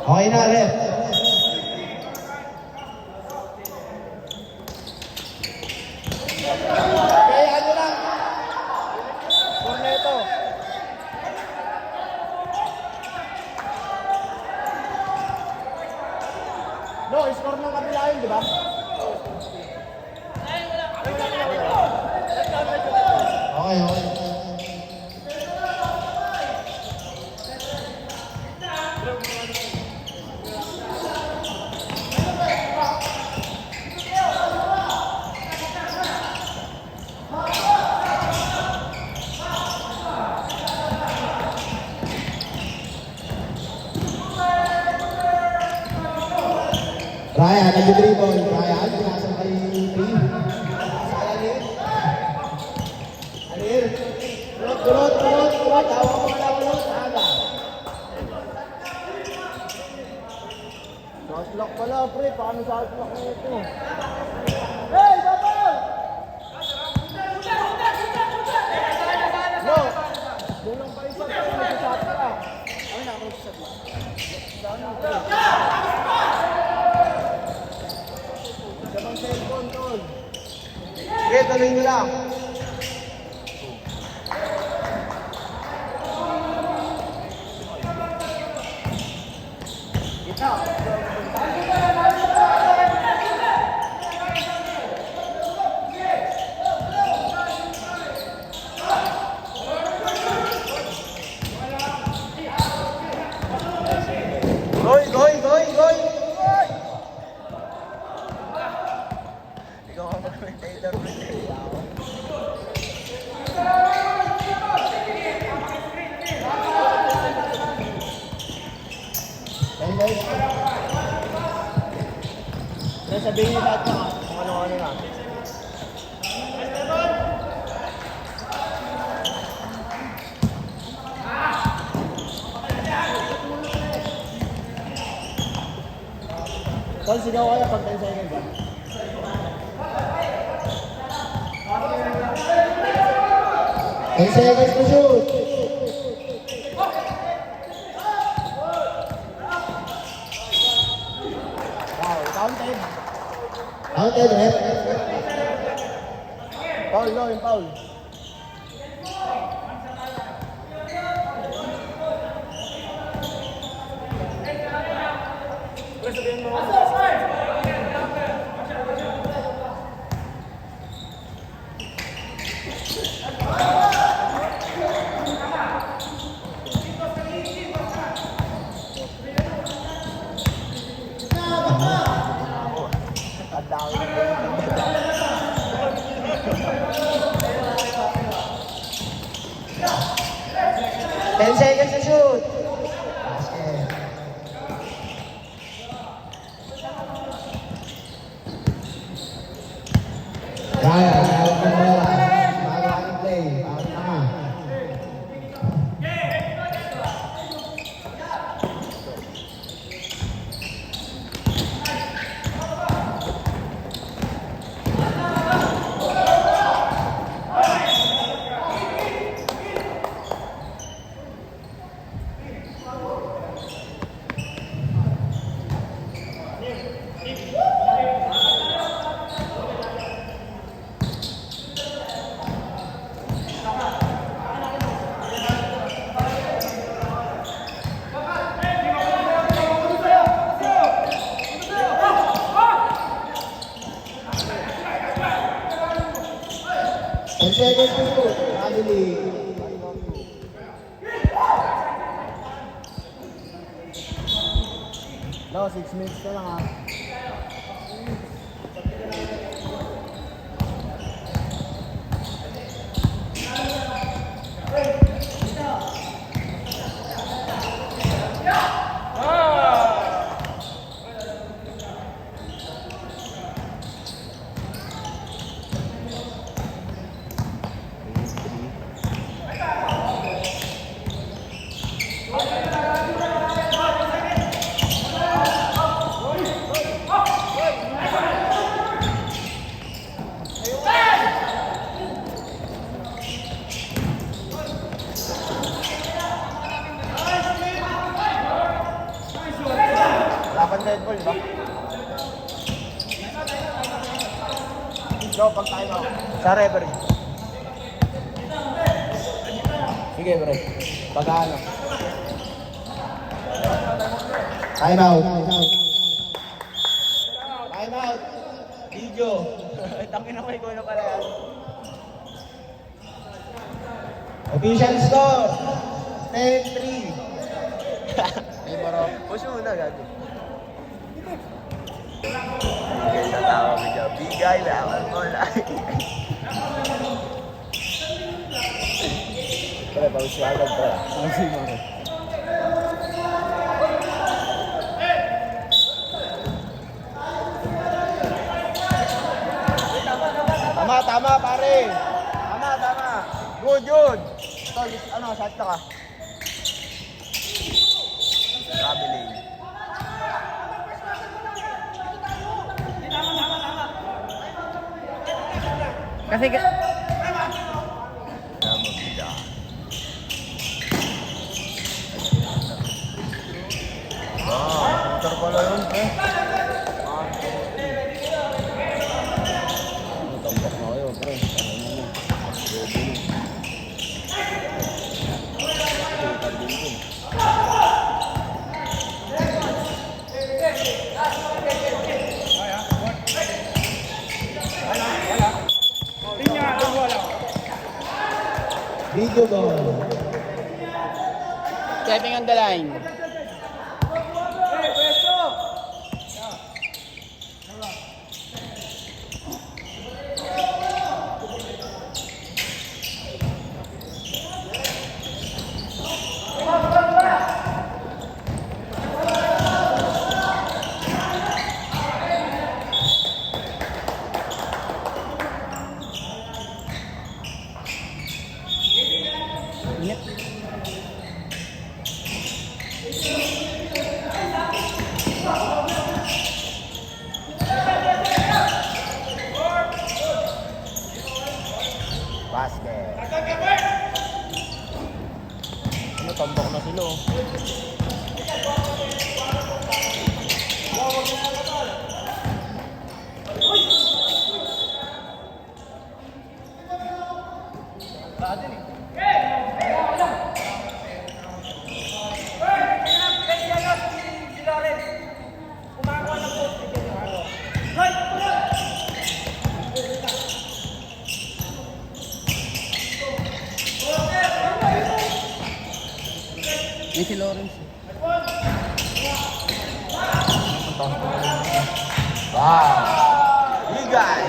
Okay na, ref. Okay, ano lang. Score na ito. No, score ng kabila yun, di ba? Okay, okay. Ryan, nag-dribble. Ryan, pinasa kay P. Alir. Kulot. Tawa ko na kulot. Aga. Shotlock pala, pre. Paano shotlock na ito? Hey, Babal! No! Doon lang pa isa. Nag-shot ka. Ay, naka-shot lang. Sabang cellphone, tol. Okay, tuloy nyo lang. Goy! Ikaw ang mag-commentator, pre. Guys. Kaya sabihin lahat na kung ano-ano na. Tol, sigaw kaya pag 10 seconds ba? And seconds to shoot. Wow, counted. Counted, ref. Foul, no, yung foul. And seconds to shoot. Basket. Ryan, hawak mo na lang. Magaling play. Hawak na. And seconds to shoot. Family. No, 6 minutes na lang, ha. dead ball, di ba? Go, pag time out. Sa referee. Sige, pre. Pag-ano. Time out. Time out. Video. Tangin ako, ikaw na pala yan. Official score. 10-3. Ay, baro. Push mo na, gago. Bigay na tawag ko dyan. Bigay laman mo lang. Pre, pawis ka agad, pre. Sige mo. Tama, tama, pare. Tama, tama. Good, good. Tol, ano, sakta ka. Grabe lane. Kasi Tama, bida. Motor pala yun, pre. Tambak na kayo, pre. Video ball. stepping on the line. Basket. Ano, tambak na sila, oh. May si Lawrence. Wow! Bigay!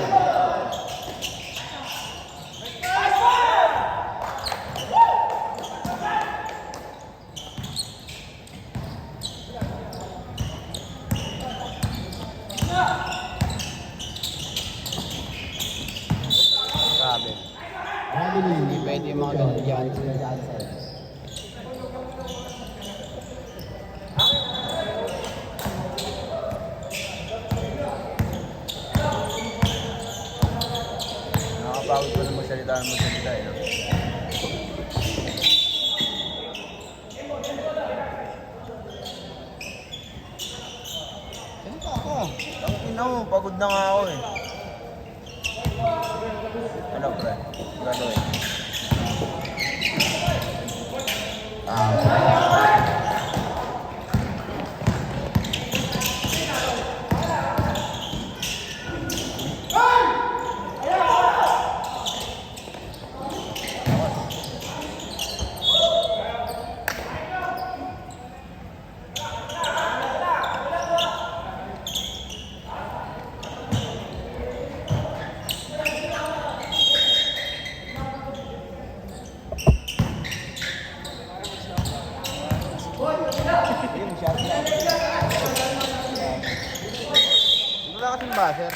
Grabe. Hindi pwede yung mga ganun dyan. Nakapagod pa ng magsalita eh. No? Ganito ako. Ang ina mo, pagod na nga ako eh. Ano, pre? Gano'n eh. Wala kasing buzzer.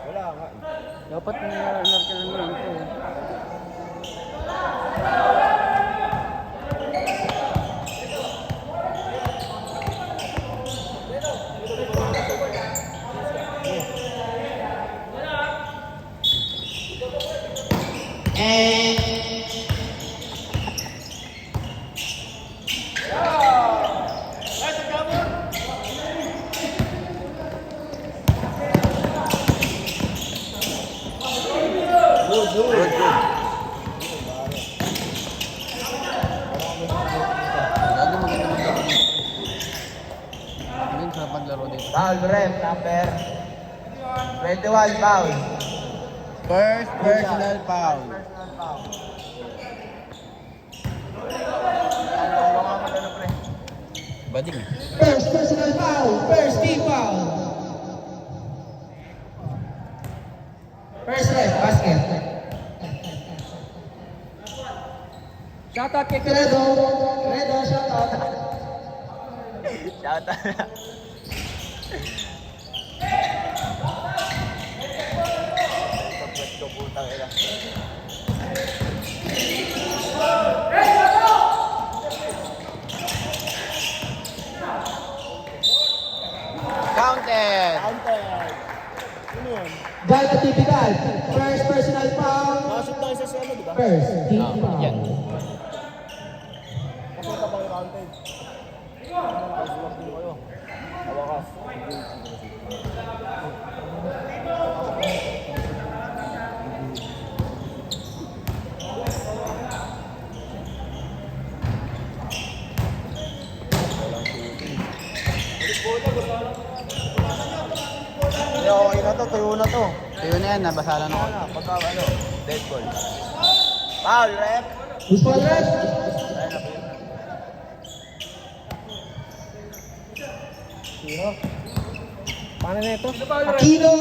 Wala nga eh. Dapat narkilan mo lang ito. Foul, ref, number 21, foul. First personal foul. Personal foul. Bading. First personal foul. First team foul. First ref, basket. Shout out kay Credo, shout out. Shout out. Counted. Ano yun? Gala typical. First personal foul. Nakasip na isa si ano, di ba? First team foul. Yan. Pakita pa yung counted. Pag-swap din kayo. Hawakas. Hindi, okay na to. Tuyo na to. Tuyo na yan, nabasa lang ako. Pagka ano, dead ball. Foul, ref. Who's foul, ref? Sino? Paano na ito? Aquino,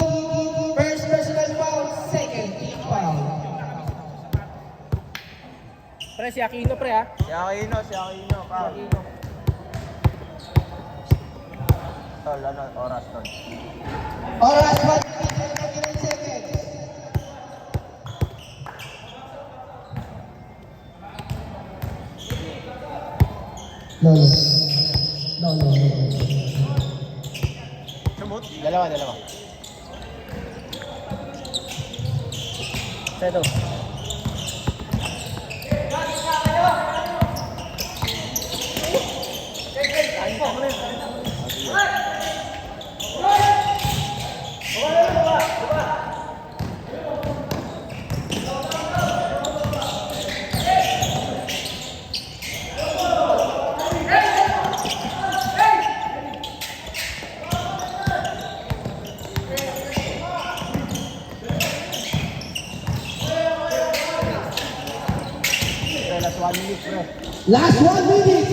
first personal foul, second team foul. Pre, si Aquino pre ha? Si Aquino, foul. Tol, ano, oras, tol. Oras, 1 minute and 29 seconds. No. Sumut? Dalawa. Seto. Last 1 minute.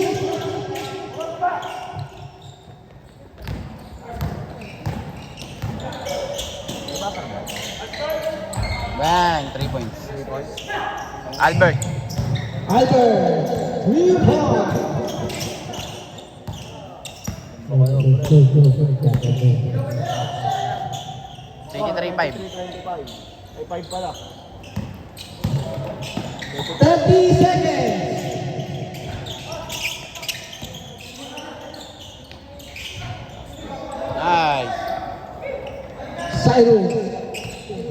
Bang, 3 points. Albert. Albert, 3 points. 3-5. 325. Ay, 5 pala. 30 seconds. Nice. Cyrus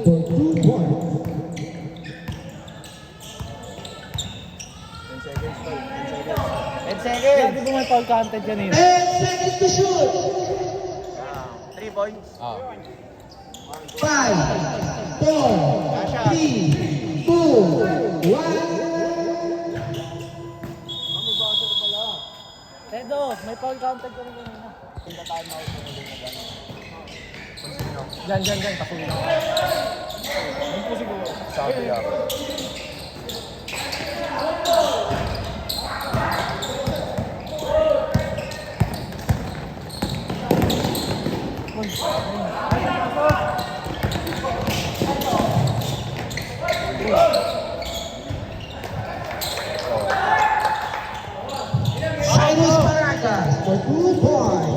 for 2 points. 10 seconds. Hindi mo may foul counted kanina. 10 seconds to shoot. 3 points. Oh. 5, 4, 3, 2, 1. Tedo, may foul counted ka rin kanina. Punta tayo na ako sa Diyan, pasulong. Ano po siguro? Sabi ako. Cyrus Paracas for 2 points.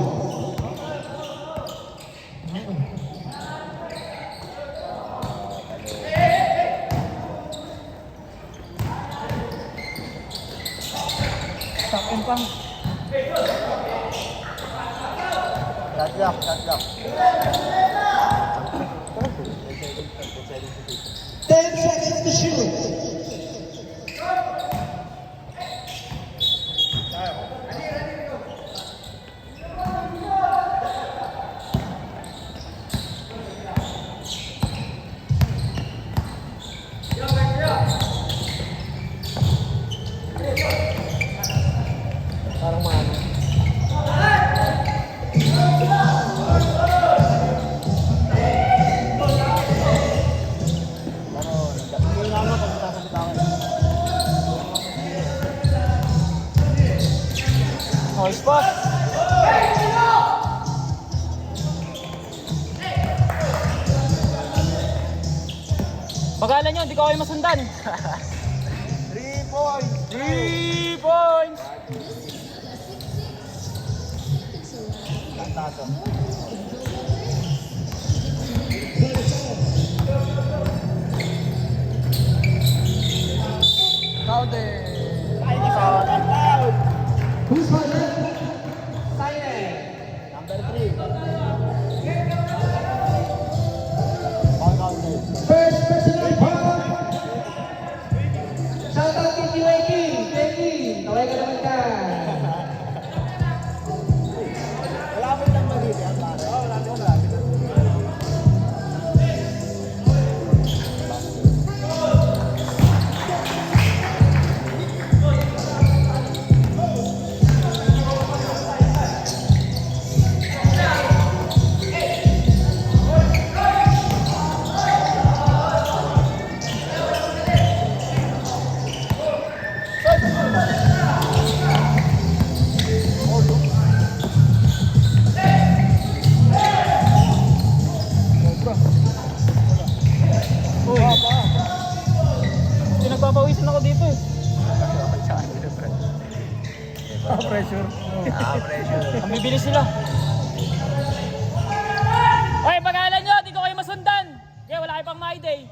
Sakin pang. Shot lock. 10 seconds to shoot. Parang maano. Bagalan nyo, hindi ko kayo masundan. 3 points. 3 points! Tato. Who's for that? Silent. Number 3. First personal foul. Shout out kay Kiweki. Kiweki, kaway ka naman ka. Malapit lang ba dito? Oo, malapit lang. Uy. Pinagpapawisan ako dito eh. Pressure. Pressure. Ang bibilis sila. Oy, bagalan nyo, di ko kayo masundan. Okay, wala kayo pang my day.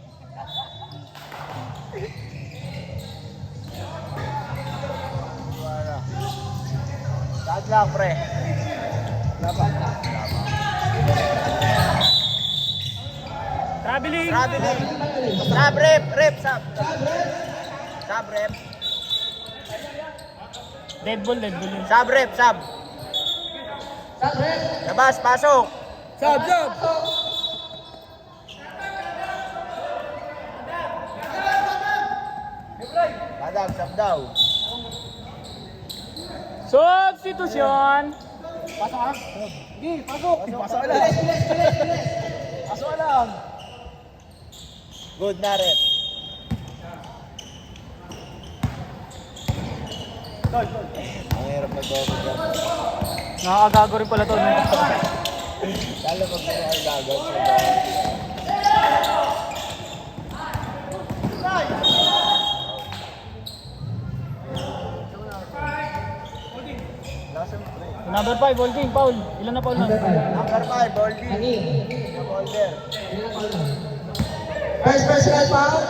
Saan lang, pre? Laban. Traveling. Traveling. Sub, rep, rep, sub. Sub, rep. Dead ball yun. Sub, rep, sub. Labas, pasok. Sab. Madam, sub daw. Substitution. Pasok ka? Sige, pasok. Pasok lang. Pasok lang. Good na, rep. Ang hirap mag-double jump. Nakakagago rin pala to. Lalo pag may ay gagawin sa double. Number 5, holding, foul. Ilan na foul na? Number 5, Boldy. Ani. Holder. First personal foul.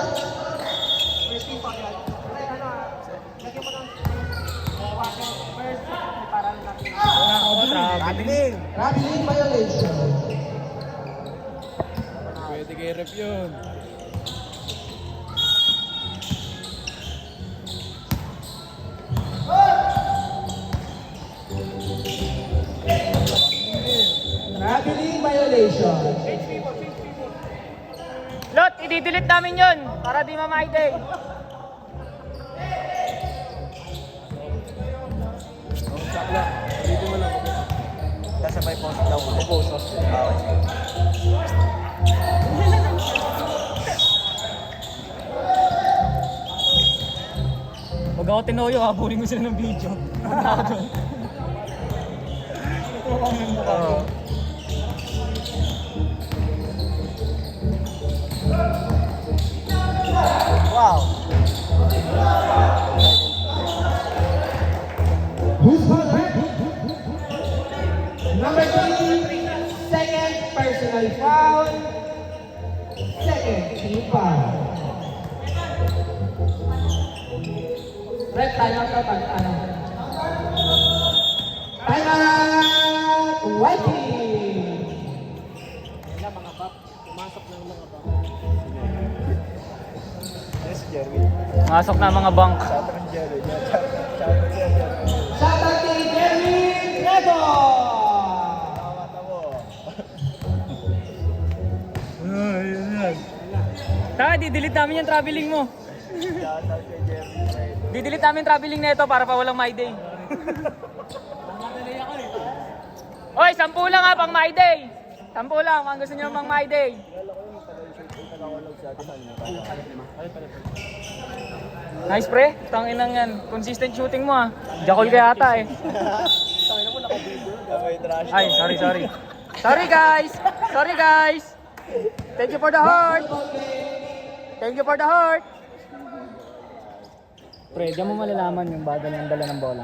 Traveling. Traveling violation. Pwede kay rep yun. Traveling violation. Lot, i-delete namin yun para di ma-my day. Kasabay post daw ulit. Post. Bawal. Huwag ako tinoyo, habulin ko sila ng video. Huwag na ako doon. Oo. Wow. Who's for that? Number 3, second personal foul. Second team foul. Red, time out na pag ano. Time out! Whitey! Yes, Jerry. Masok na mga bank. Shout out Jerry. Shout out Jerry. Shout out kay Jerry Neto! Tawat ako. Taka, di-delete namin yung traveling mo. Shout out kay Jerry. Di-delete namin yung traveling na ito para pa walang my day. Oy, 10 lang ha, pang my day. 10 lang, kung gusto nyo pang my day. Nice pre, tangin lang yan. Consistent shooting mo ha. Jakol ka yata eh. Tangina mo, nakabibo Ay, sorry. Sorry guys! Sorry guys! Thank you for the heart! Thank you for the heart! Pre, diyan mo malalaman yung badal ng dala ng bola.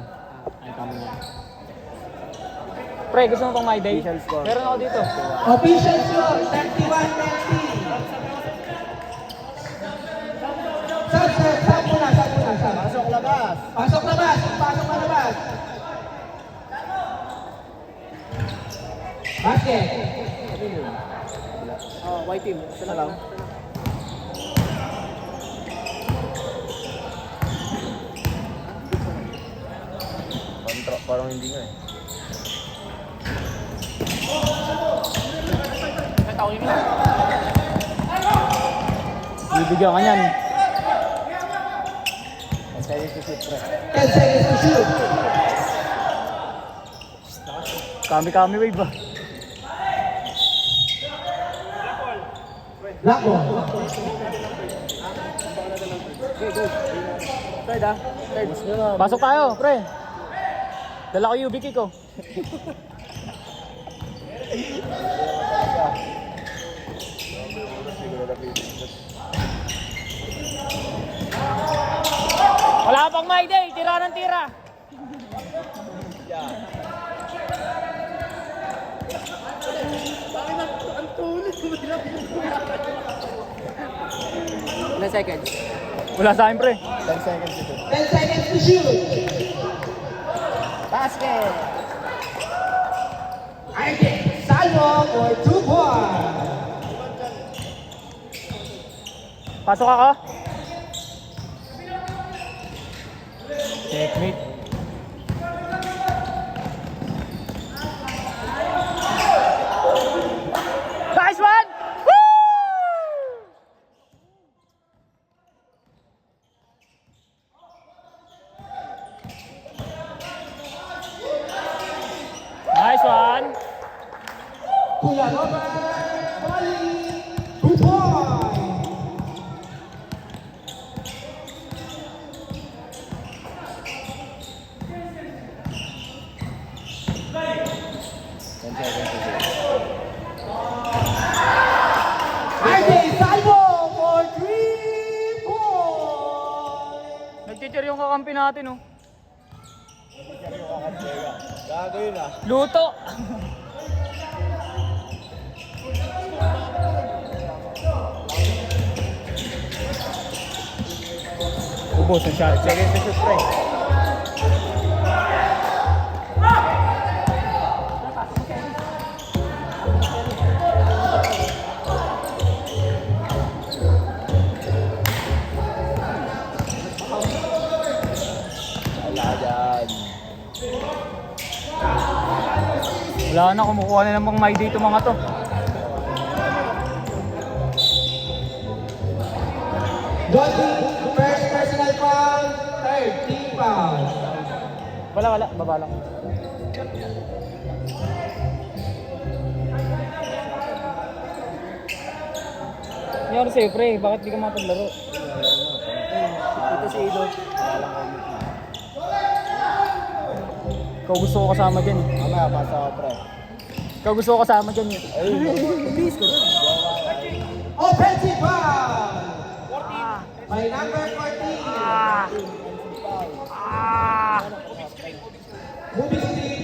Ay, tama na. Pre, gusto mo pang my day? Meron ako dito. Official score, 31-20. Saan muna. Pasok labas. Pasok labas. Basket. Oh, white team. Isa lang. Parang hindi nga eh. Bibigyan ka niyan. 10 seconds to shoot. Kami wave ba? Black ball. Pasok tayo, pre. Dala ko UB kick ko. Wala pang my day, tira ng tira. Ilan seconds? Wala sa akin, pre. 10 seconds ito. 10 seconds to shoot. Basket! RJ Salvo for 2 points. Pasok ako. Checkmate. Nice one! Woo! Nice one! Kuya Robert Bali, 2 points. RJ Salvo for 3 points. Nagtitir yung kakampi natin, oh. Gago yun ah. Luto! Ubos ang shot. Second to shoot, pre. Wala dyan. Wala na, kumukuha na namang may dito mga to. Dodgy, first personal foul, third team foul. Wala, baba lang. Nangyari sa'yo, pre, bakit di ka mapaglaro? Ito si Ido. Ikaw gusto ko kasama dyan eh. Mamaya, pasa ako, pre. Ikaw gusto ko kasama dyan eh. Ayun. Please ko. Offensive foul by number 14. Moving stick.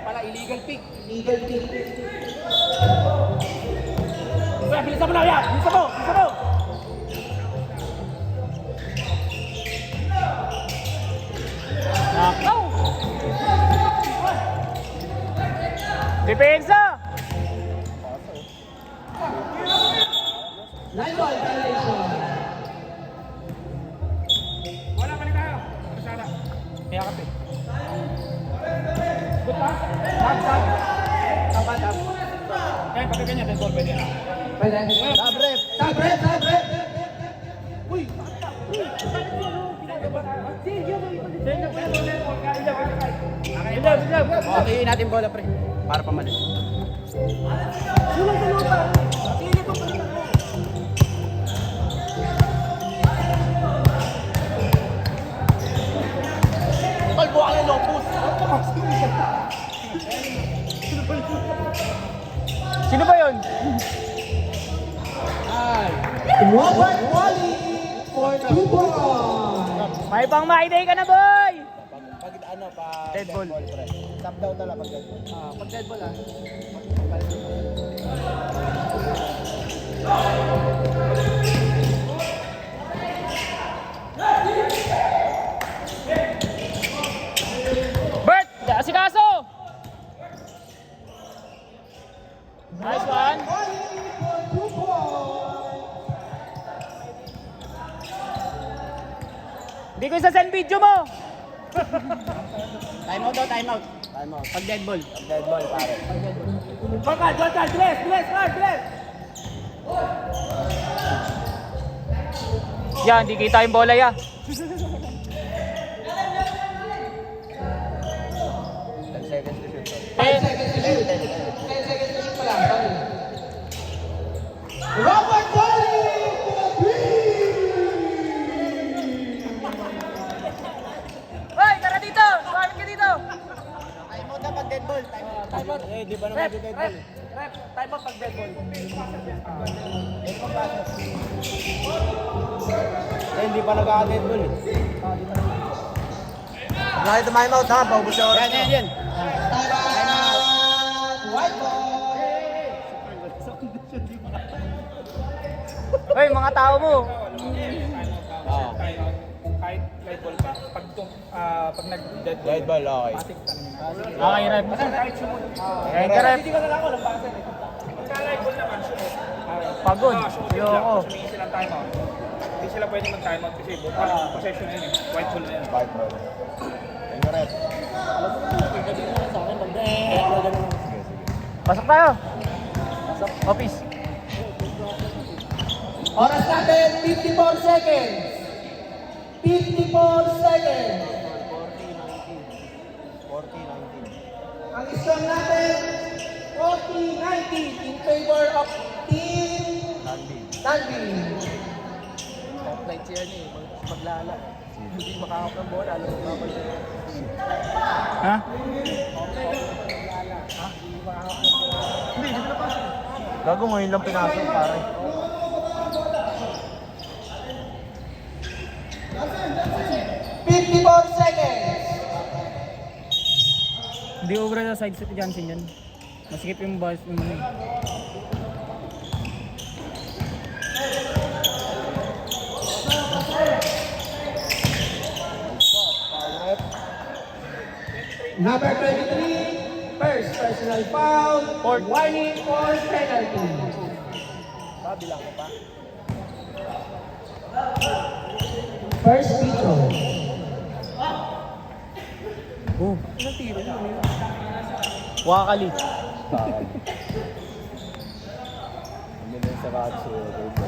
Pala, illegal pick. Illegal pick. Bilisan mo na yan! Bilisan mo! Nakaw! Depensa! Line ball violation. Kaya ka, good pass. Tap. Kaya pag ganyan, then ball pwede na. Top rep. Uy! Okay, natin bola, pre. Para pamalit. Kalbo ka ng lopus. Sino ba yun? Robert Wally for 2 points. May pang Mayday ka na, boy! Pag ano, pag Dead ball. pre. Tap down na lang pag dead ball. Pag dead ball ah. Bert! Asikaso! Nice one! Wally for 2 points. Hindi ko isa-send video mo! Time out daw, time out. Time out. Pag dead ball. Pag dead ball, pare. Barkad! Bilis! Yan, hindi kita yung bola ya. 10 seconds to shoot. 5 seconds to shoot. 10 seconds to shoot pa lang. Robert Wally for 3. Hoy, tara dito! Sumamit ka dito! Time out na pag dead ball. Time out. Eh, di ba naman dead ball? Time out pag dead ball. Eh, hindi pa nag-dead ball eh. Bakit time out ha? Paubos sa oras. Yan. White ball. Hoy, mga tao mo! Oo. Kahit light ball pa, pag nag-dead ball, Dead ball, okay. Okay, rep. kahit sumunod. Thank you, rep. Hindi ka na lang ako, lampasan eh. Pagka light ball naman, sumunod. Pagod. Sumunod lang, Ayoko. sumingin silang time out. Hindi sila pwede mag-time out kasi possession na yun eh. White ball na yun. Five ball. Thank you, Red. Pasok tayo. Office. Oras natin, 54 seconds. 54 seconds. 40-19. Ang score natin, 40-19 in favor of Team Nandi. Top light siya niya eh. Maglala. Hindi makakap ng bola. Alam mo ba? Ha? Gago ngayon lang pinasok, pare. Seconds. Hindi obra sa side set Johnson yan. Masikip yung bus yung ano. Number 23, first personal foul, warning for penalty. Bilang ko pa. First free throw. Oh. Wakali. Hindi na sa Ratsu.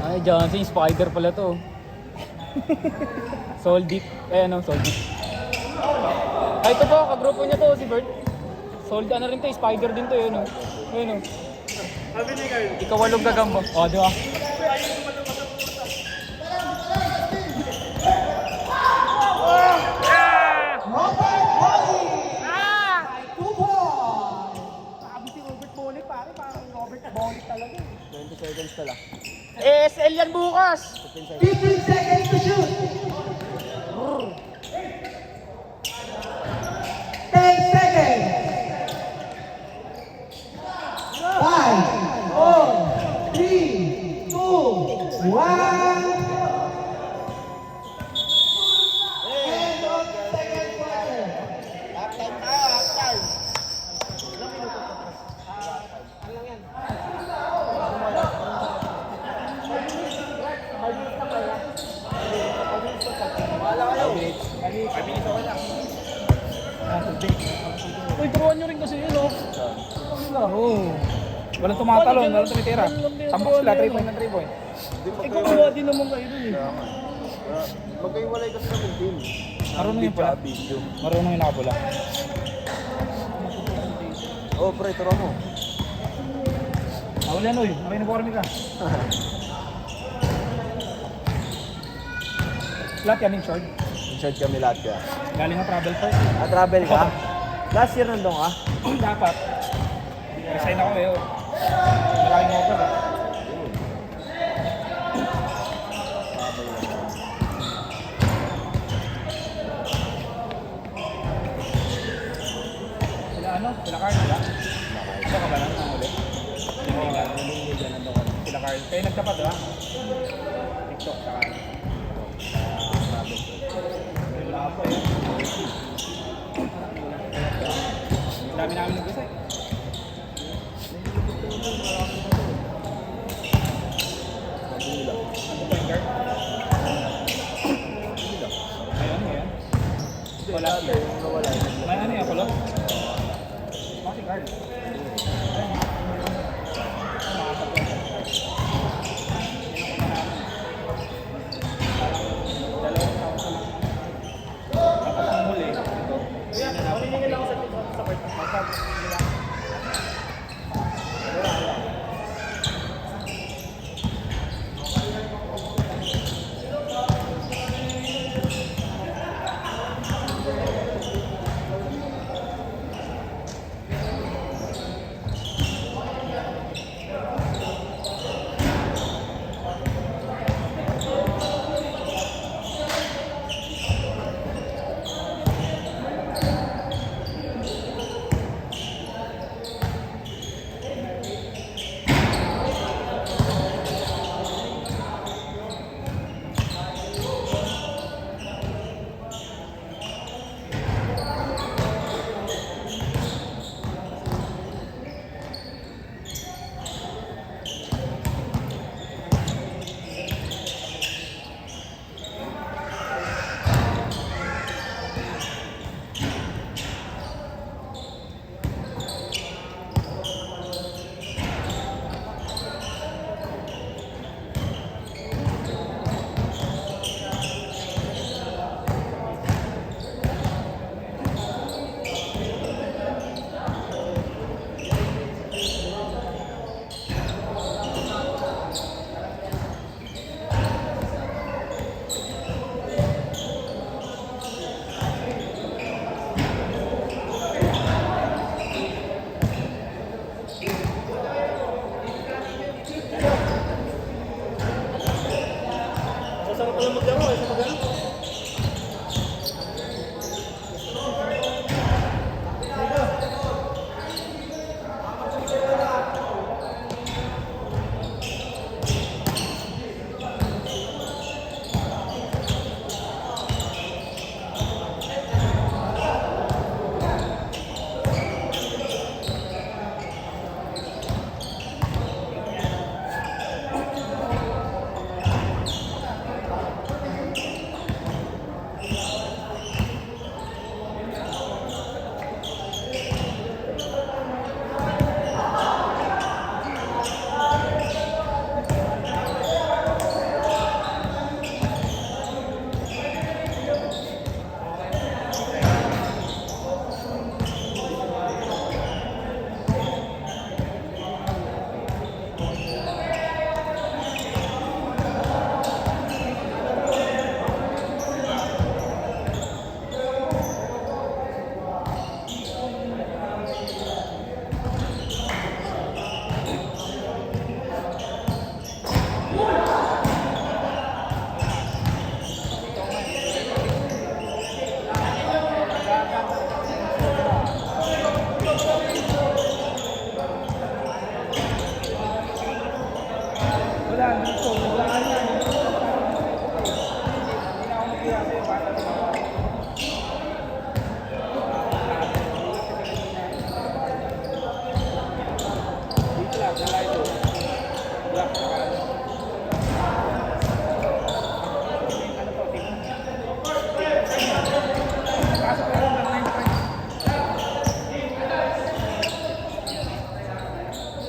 Ay, Johnson, spider pala to. Soldit. Eh, ano, Soldit. Ay, ito po, kagrupo niya to, si Bert. Sold, ano rin to, spider din to, yun, oh. Yun, oh. Ikawalong gagamba. O, di ba? Robert Wally. 2 points. Sabi si Robert Bolick pare. Parang Robert Bolick talaga. 20 seconds pala. ASL yan bukas. 15 seconds to shoot. 10 seconds. 5, 4, 3, 2, 1. End of second quarter. Half time tayo, half time. Uy, turuan nyo rin kasi yun, oh. Oo. Walang tumatalon, walang tumitira. Tambok sila, 3 point na 3 point. Ikaw din naman kayo dun eh. Magkaiwalay kasi kami team. Marunong yun pala. Video. Marunong yung nakapula. Oh, pre, turo mo. Awal yan, uy. Naka-uniforme ka. Lahat yan in short. In-short kami lahat kaya. Galing ng travel park. Travel ka? Last year nandun ka? Dapat. Resign ako eh. Oh. maraming offer eh. Sila ano? Sila Carl ba? Ito ka ba lang ang uli? Sila Carl. Kayo nagtapat ba? TikTok sa Carl. Wala po eh. Ang dami namin nag-isa eh. Ano ba yung guard? May ano yan? Wala yan. May ano yan? Kulot? Bakit guard?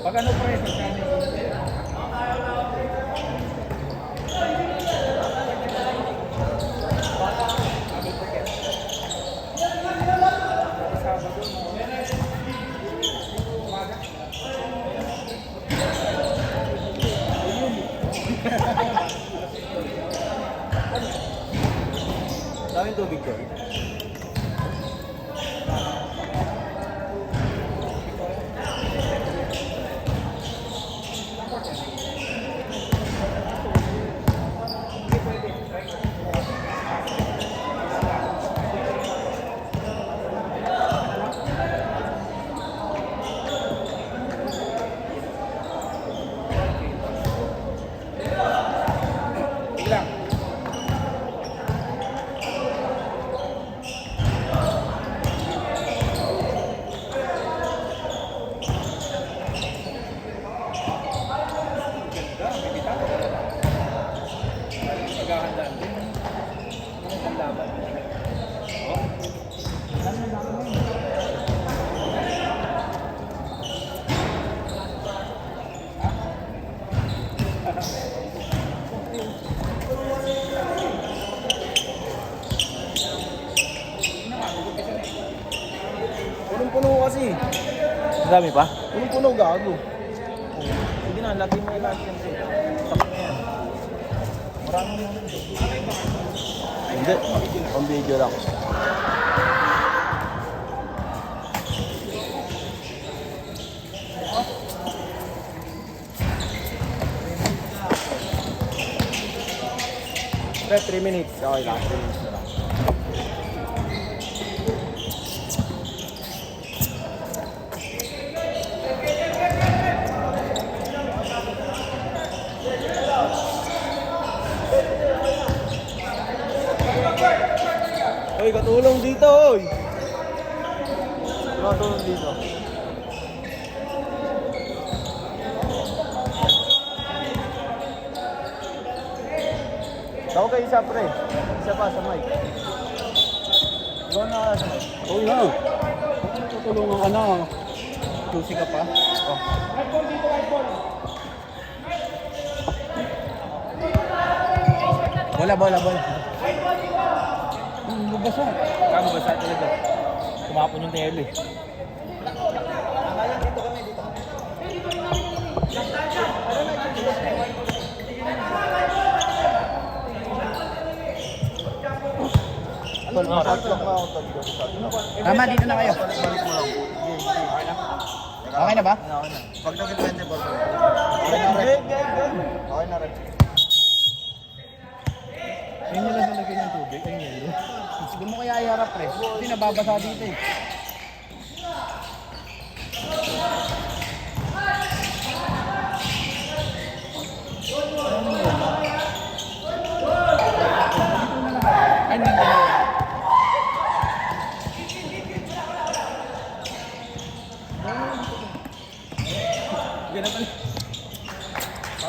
Pag ano pa rin, Daming tubig ko. eh. Dami pa? Punong-puno gago. Sige na, lagay mo yung lahat yan. Sakit na yan. Marami mo yan. Hindi, on video lang. Pre, 3 minutes. Okay lang, 3 minutes na lang. Oy, katulong dito, oy! Katulong dito. Daw kayo isa, pre. Isa pa sa mic. Ikaw na sa mic. Oo na. Tutulungan ka na. Tusi ka pa. Oh. Bola. Bubasa. Kago ba sa talaga? Tumapon yung tele. Tama, dito na kayo. Balik mo lang. Okay na ba? Okay na. Pag nag-20 ball. Okay na rin. Okay na rin. Yun nila nalagay ng tubig. Ay, yelo. Hindi mo kaya iharap, pre. Hindi nababasa dito eh. Ay, nandito na.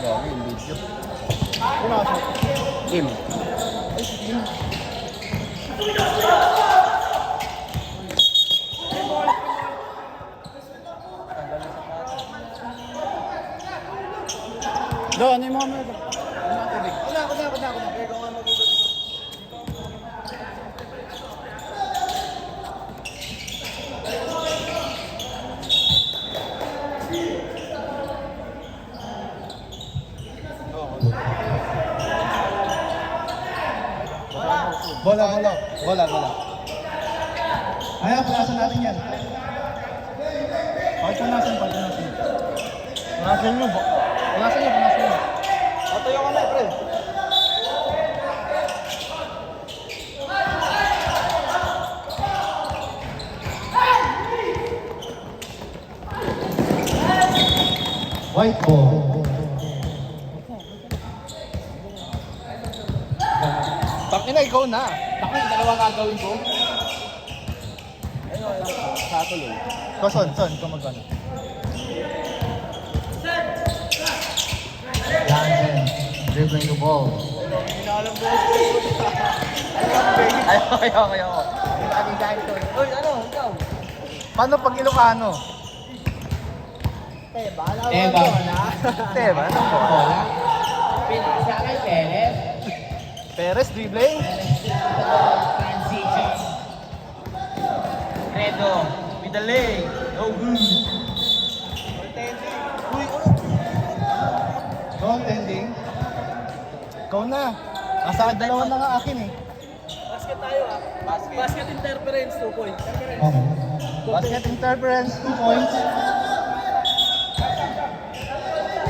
Dami yung video. Game. Do, ano yung mga mga tubig? Ako na. Kaya kung ano dito. Bola. Ayaw, punasan natin yan. Okay, punasan. Nasan nyo ba? Punasan nyo. Patayo ka na, pre. White ball. Takina, ikaw na. Takina, dalawa gagawin ko. Satuloy. Son, ikaw magkano? Johnson dribbling the ball. Ayaw. Uy, ano? Ikaw? Paano pag Ilocano? Eba. Teba, ano po? Bola. Pinasa kay Perez. Perez, dribbling. Transition. Credo. With the leg. No good. Uy, Goaltending. Ikaw na. Nasa dalawa na nga akin eh. Basket tayo ah. Basket interference, 2 points. Basket interference, 2 points.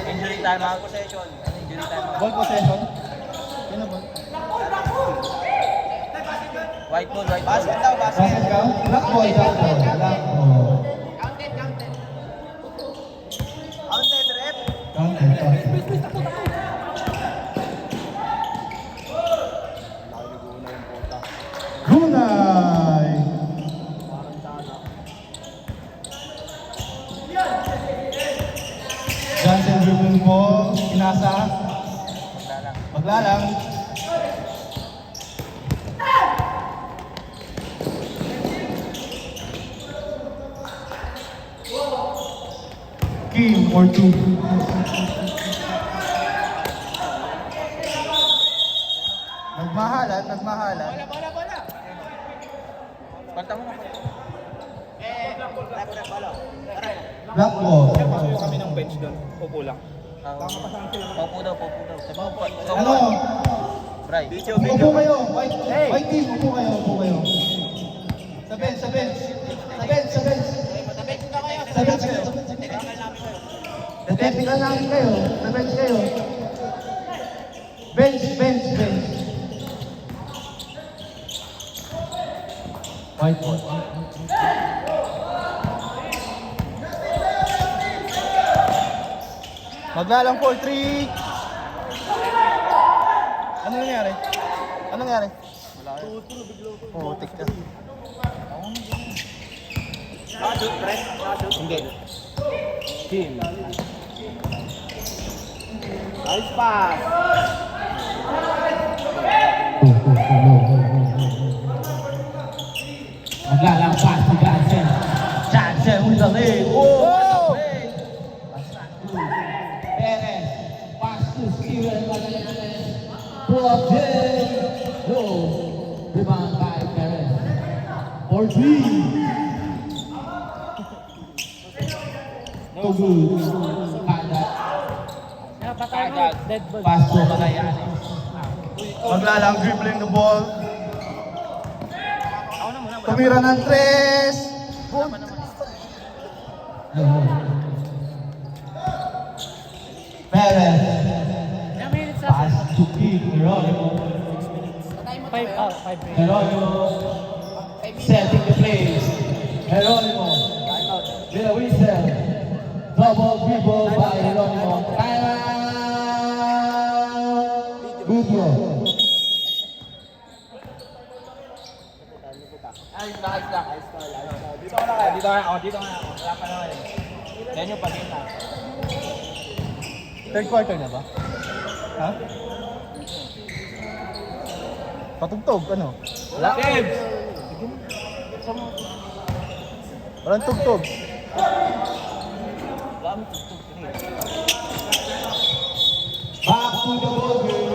Injury time out. Possession. Injury time out. Ball possession. Sino ball? White ball. Basket daw, basket. Basket count. Black ball. Counted, rep. Gunay. Johnson dribbling ball. Pinasa. Maglalang. Kim or two. Nagmahalan. Panta mo na. Rep, balo. Black ball. Pasuyo kami ng bench doon. Upo lang. Paupo daw. Sabi mo pa. Ano? Bray. Upo kayo. White team, upo kayo. Sa bench. Sa bench kayo. Tepikan namin kayo. Sa bench kayo. Bench. White ball. Maglalang 4-3. Ano nangyari? Wala. Oo, tik ka. Hindi. Team. Nice pass. Maglalang pass to Johnson. Johnson with the lead. Oh! Perez. Pass to Steven Magallanes. Pull up Jay. Low. Rebound by Perez. 4-3. No good. Kagad. Pass to Magallanes. Maglalang dribbling the ball. Tumira ng 3. Perez. Pass to King. Geronimo. 5 minutes. Geronimo. Setting the place. Geronimo. With a whistle. Double dribble by Geronimo. Time out. Good roll. Dito nga ako. Wala pa naman eh. Yan yung pagkita. Third quarter na ba? Ha? Patugtog, ano? Wala. Debs! Walang tugtog. Back to the ball game.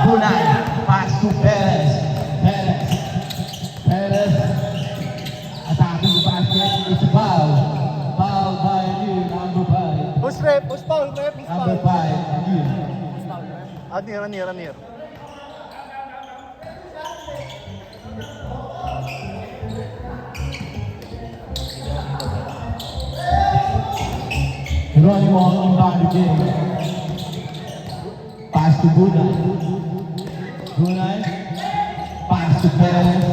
Bunay, pass to Perez. Perez. Attacking the basket. It's a foul. Foul by you, number 5. Push foul, Number 5, you. Near. Geronimo inbound the game. Pass to Bunay. Pass to Perez.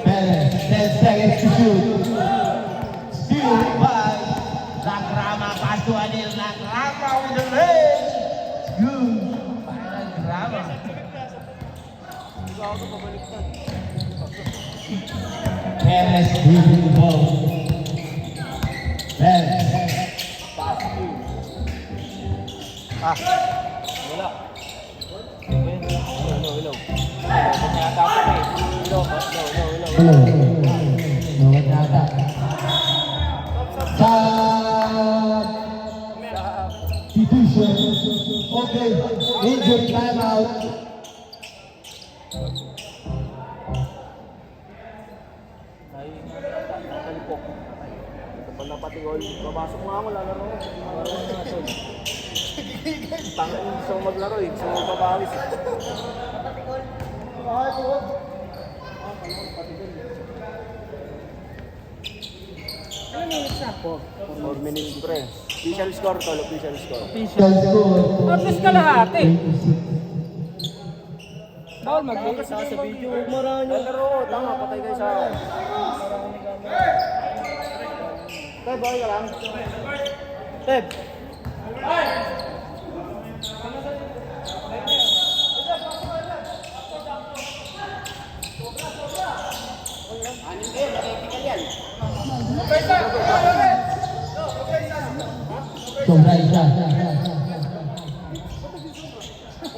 Perez, 10 seconds to shoot. Still by Nagrama. Pass to Anil. Nagrama with the leg. Good. Nagrama. Perez dribbling the ball. Perez. Wala. Hello. Yata ako eh. Hello. Hello. Nawat yata. Substitution. Okay. Injury timeout. Nakalipok. Ito pala pati gol. Babasok nga mo, lalaro. Tangin gusto mo maglaro eh. Gusto mo papawis eh. Ano minutes na po? 4 minutes pre. Official score tol, official score. Official score. At least kalahati. Bawal mag-game. Sa video, marami. Lalaro, tama, patay kayo sa akin. Teb, okay ka lang? Teb. Sobra isa.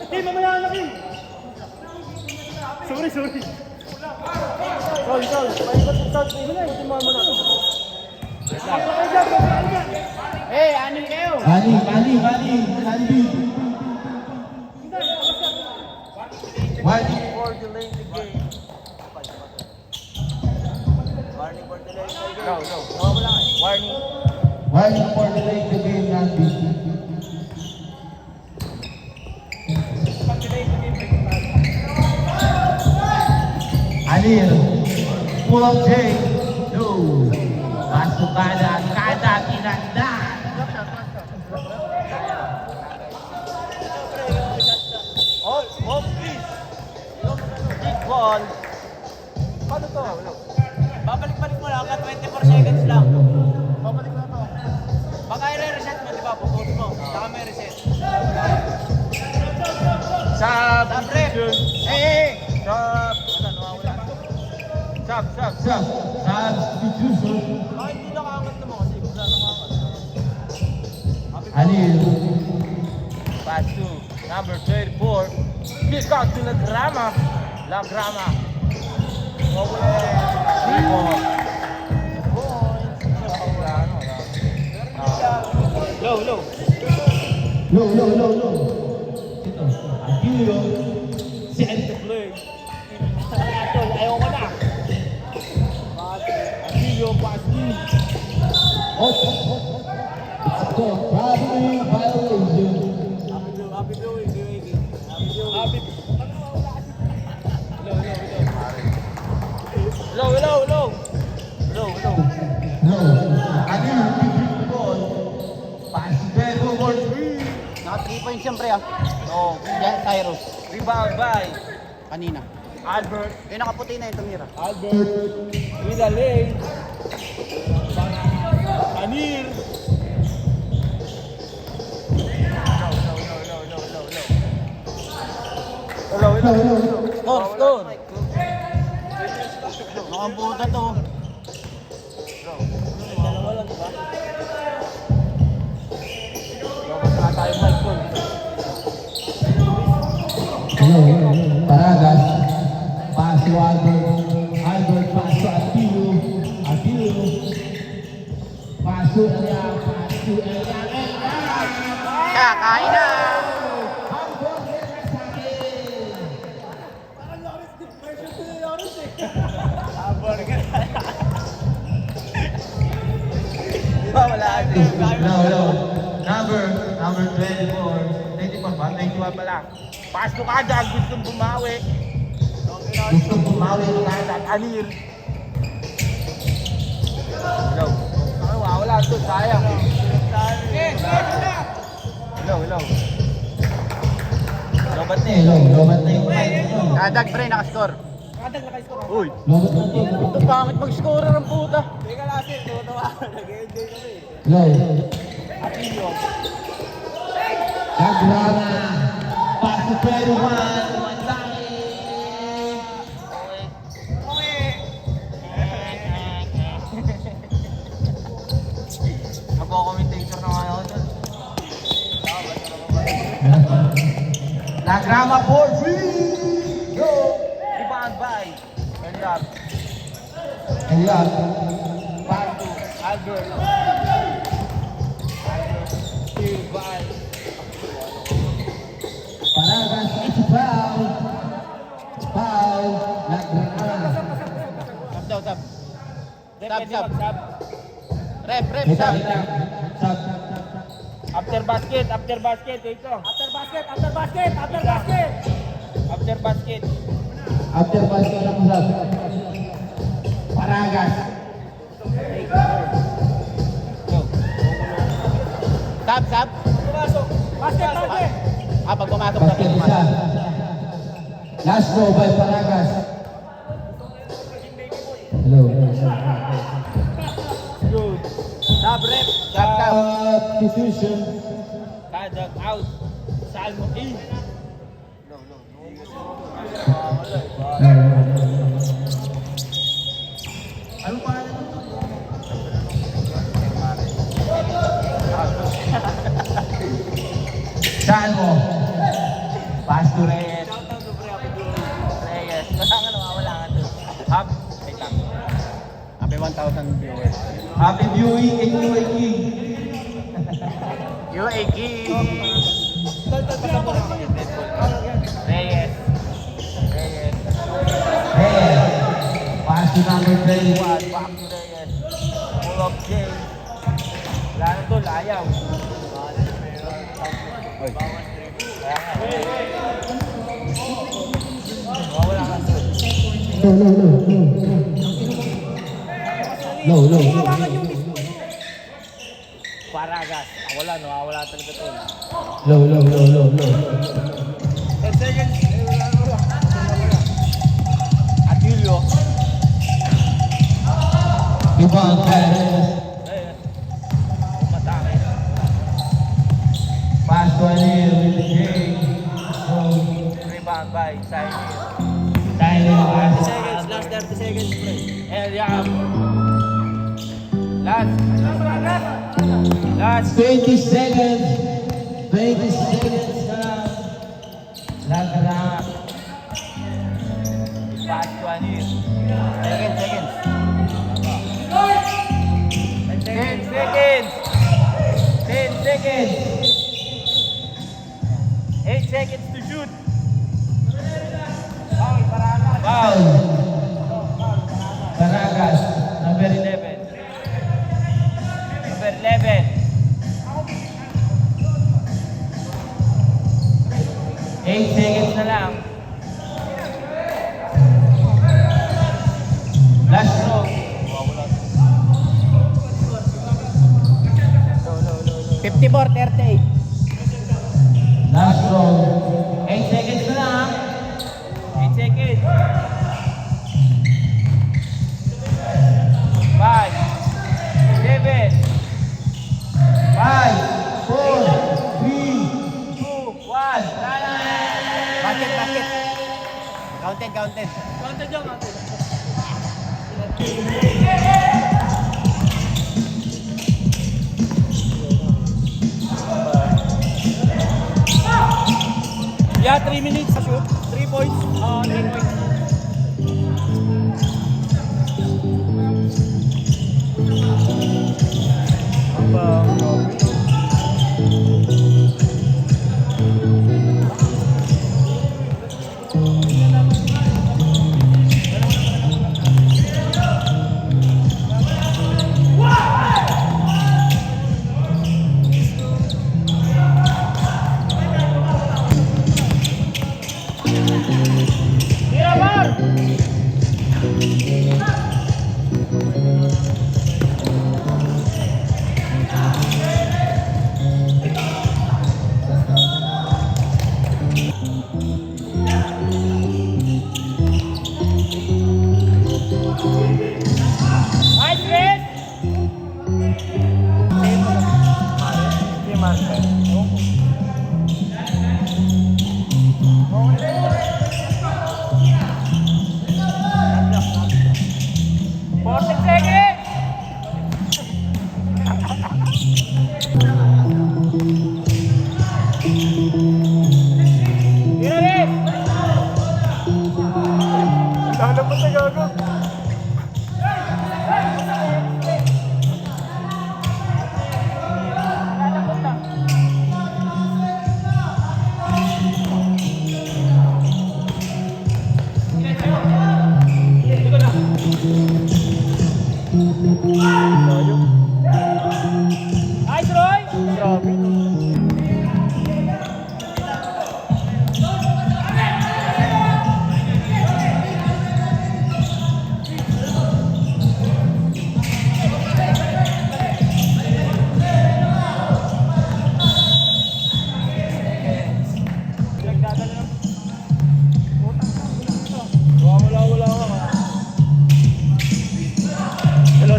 Hey, mamaya na rin. Sorry. Bali, For delaying the game. Warning for delaying the game. Go. Wala nga eh. Warning. Warning for delaying the game, Nandi. Alir, pull up J, no. Masuk badan, kada tinandang. Off, please. Big ball. Paano to? Babalik-balik mo lang, 24 seconds lang. Babalik na to. Baka i-reset mo, di ba? Pupunod mo. Saka may reset. Substitution. Sub. Ano, nawawala. Sub. Substitution. Baka hindi nakaangat naman kasi wala nakaangat. Alir, Pass to number 24. Kick out to Lagrama. Low. low. Ito, Aquilio. Send the play. Ayaw ko na. Aquilio, pass in. Ito, traveling violation. Low. No. Alir, big ball. Pass Pedro for 3. Naka 3 points siyempre ah. Oo. Yan, Cyrus. Rebound by Kanina. Albert. Yung nakaputi na yung tumira. With a lane. Anir. Low. Score. Nakamputa to. Dalawa lang, diba? Wala tayo Michael. Paragas. Paso Albert, paso Aquilio. Paso Elia. Kakain na! Wala. No. Number 24. 24 ba? 21 pa lang. Pass to Kadag. Gustong bumawi. Gusto bumawi ng Kadag. Anir. Low. Wala to. Sayang. Low. Lobat na eh. Lobat na yung Kadag pre, nakascore. Uy. Lobat na yung Ito pangit mag-scorer ang puta. Teka lang kasi. Tuwa. Nag-enjoy kami. Low. Aquilio. Agrana. Paso Pedro Nagko-commentator na nga ako dun. Lagrama for 3. Go! Rebound by Eliab. Ayan. Back to Albert. Still by Paragas is foul. Lagrana. Sab. Sub. Ref, Ito, sab. Sub. After basket. Ito. After basket. After basket ang sub. Paragas. Sab. Basket. Pag pumasok na Basket isa. Last go by Paragas. Hello. Good. Sub rep. Substitution. Kadag out. Salmo in. Ano pa rin? Saan mo? Pass to Reyes. Reyes. Wala nga nawawala nga to. Hap. Wait lang. Happy 1,000 viewers. Happy viewing kay UA King. UA King. Reyes. Reyes. Hey, pass to number 21. Back to Reyes. Full of J. Wala na to, layaw. Oy. Kaya nga. Wala ka to. No. Paragas. Wala, nawawala talaga to. Low. 10 seconds. Atilio. Ivan Perez. Reyes. Umatake. Pass to Anil with the J. Rebound by Saini. Tyler 30 seconds, last 30 seconds, please. Eliam. Last. 20 seconds. 20 seconds na lang. Lagra. Pass to Anil. Seconds. 10 seconds. 10 seconds. 8 seconds to shoot. Foul. Baragas. Number 11. Number 11. 8 seconds na lang. Last throw. 54-38. Last throw. 8 seconds na lang. 8 seconds. 5, 7, 5, 4, 3, 2, 1. Basket. Counted. Yeah, 3 minutes sa shoot. 3 points. 3 points.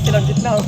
Silang gitna oh.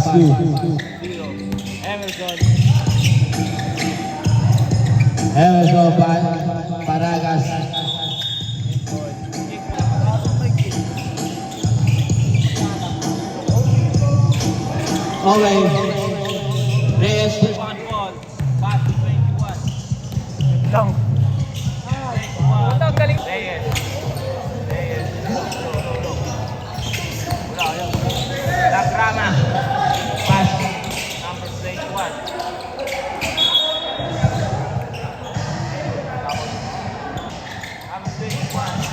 pass to Emerson. Emerson Paragas. Okay. Reyes. One ball. Pass to 21. Lang. Punta ang galing. Reyes. Reyes. Wala yun. Lagrama. Pass. Number 21. Number 21.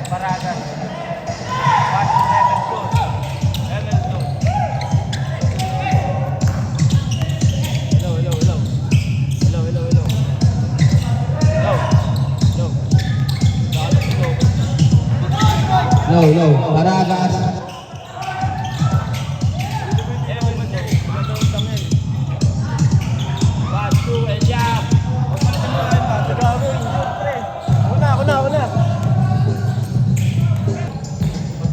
Paragas. Pass to Emerson. Emerson. Hello, hello, hello. Hello, hello, hello. Hello. Hello. Hello. No, Paragas. Pass to Ejab.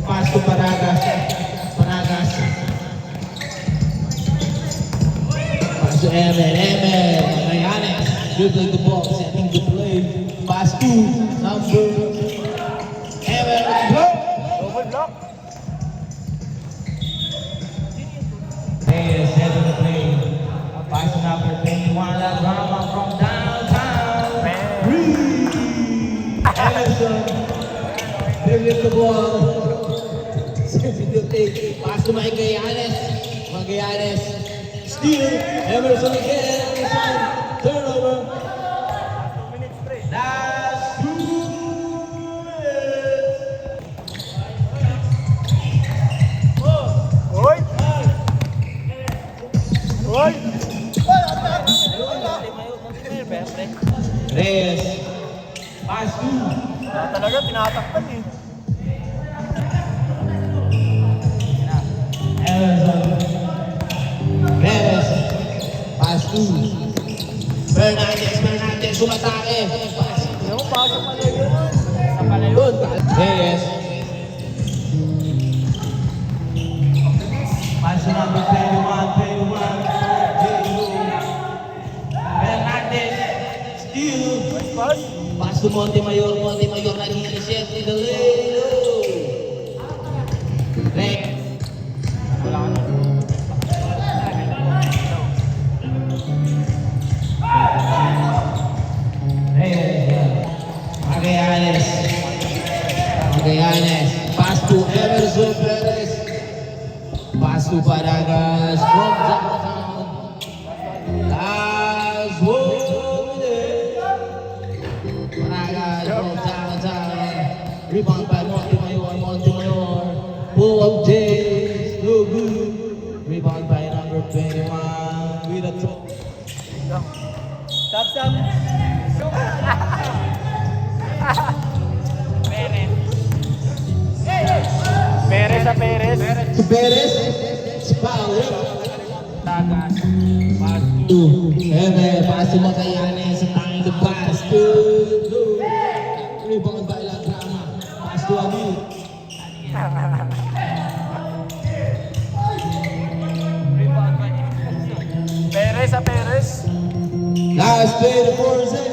Pass to Paragas. Paragas. Pass to Emer. Magallanes. Dribbling the ball, setting the play. Pass to number Emer. Double block. Reyes setting the play. Pass to number 21. Lagrama from downtown. Emerson. Dribbling the ball. Setting the play. Pass to Magallanes. Magallanes. Steal. Emerson again. Emerson. Turnover. Last 2 minutes. Hoy! Hoy! Reyes. Pass to Talaga, tinatakpan eh. Emerson. Reyes. Pass to Fernandez. Sumatake. Pass. Ano mo, pasok pala yun. Sa palayon. Reyes. Pass to number 21. Fernandez. Steal. Pass. Pass to Montemayor nag-i-reset in the lane. Reyes. Magallanes. Pass to Emerson Perez. Pass to Paragas from downtown. Last 1 minute. Paragas from downtown. Rebound by Montemayor. Pull up James. No good. Rebound by number 21. With a throw. Stop. Perez sa Perez. To Perez. Foul. Tagas. Pass to Emer. Pass to Magallanes. Applying the pass to rebound by Lagrama. Pass to Amir. Rebound by Perez sa Perez. Last 24 seconds.